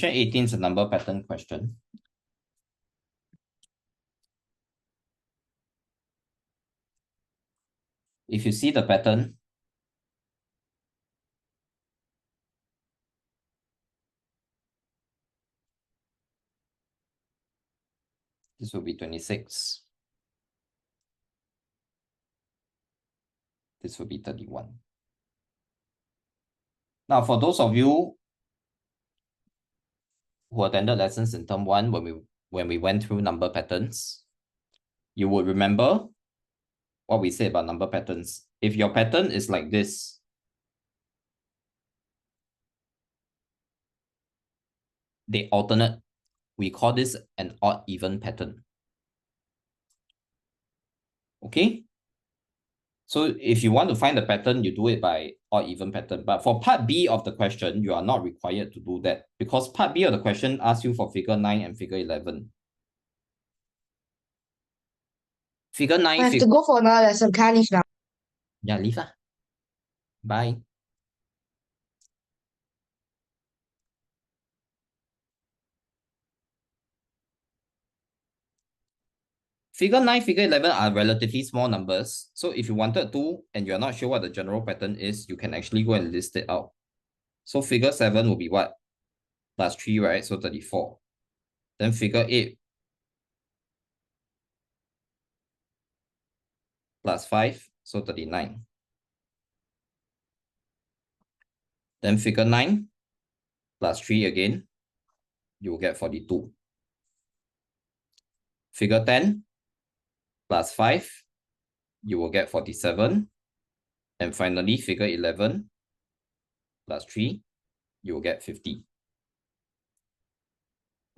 Question 18 is a number pattern question. If you see the pattern, this will be 26. This will be 31. Now, for those of you who attended lessons in term 1 when we went through number patterns, you would remember what we said about number patterns. If your pattern is like this, they alternate. We call this an odd-even pattern. Okay? So if you want to find the pattern, you do it by odd-even pattern. But for part B of the question, you are not required to do that because part B of the question asks you for figure 9 and figure 11. Figure 9... I have to go for another lesson. Can I leave now? Yeah, leave lah. Bye. Figure 9, figure 11 are relatively small numbers. So if you wanted to, and you're not sure what the general pattern is, you can actually go and list it out. So figure 7 will be what? Plus 3, right? So 34. Then figure 8 plus 5, so 39. Then figure 9 plus 3 again, you will get 42. Figure 10 plus 5, you will get 47. And finally, figure 11 plus 3, you will get 50.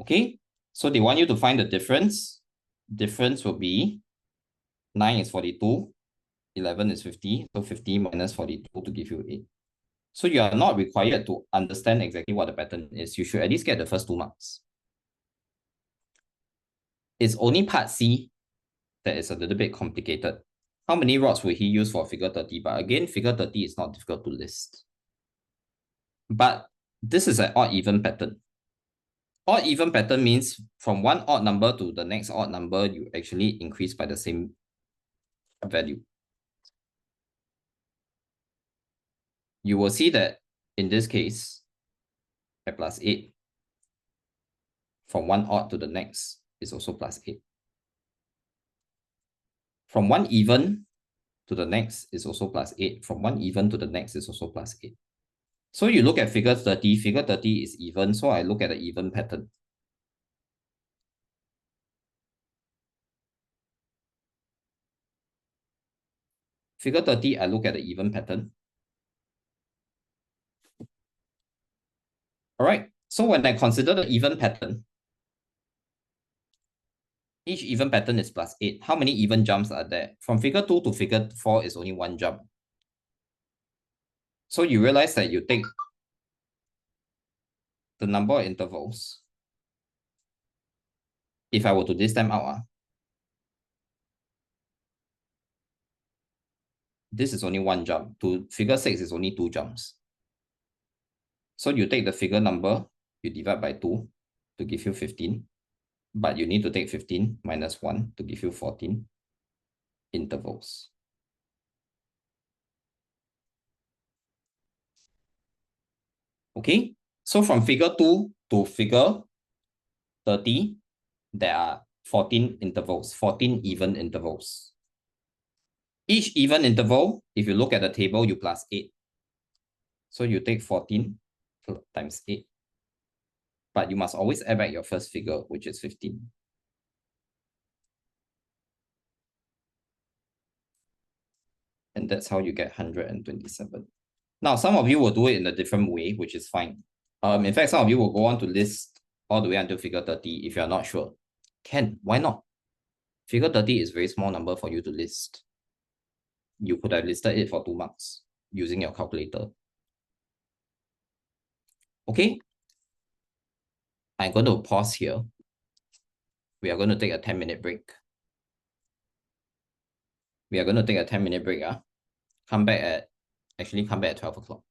Okay, so they want you to find the difference. Difference will be 9 is 42, 11 is 50, so 50 minus 42 to give you 8. So you are not required to understand exactly what the pattern is. You should at least get the first 2 marks. It's only part C that is a little bit complicated. How many rods will he use for figure 30? But again, figure 30 is not difficult to list. But this is an odd-even pattern. Odd-even pattern means from one odd number to the next odd number, you actually increase by the same value. You will see that in this case, at plus 8, from one odd to the next is also plus 8. From one even to the next is also plus 8. From one even to the next is also plus 8. So you look at figure 30. Figure 30 is even, so I look at the even pattern. Figure 30, I look at the even pattern. All right, so when I consider the even pattern, each even pattern is plus 8. How many even jumps are there? From figure 2 to figure 4 is only 1 jump. So you realize that you take the number of intervals. If I were to list them out, this is only 1 jump. To figure 6 is only 2 jumps. So you take the figure number, you divide by 2 to give you 15. But you need to take 15 minus 1 to give you 14 intervals. Okay, so from figure 2 to figure 30, there are 14 intervals, 14 even intervals. Each even interval, if you look at the table, you plus 8. So you take 14 times 8. But you must always add back your first figure, which is 15. And that's how you get 127. Now, some of you will do it in a different way, which is fine. In fact, some of you will go on to list all the way until figure 30 if you're not sure. Can, why not? Figure 30 is a very small number for you to list. You could have listed it for 2 marks using your calculator. Okay. I'm going to pause here. We are going to take a 10-minute break. We are going to take a 10-minute break. Come back at 12 o'clock.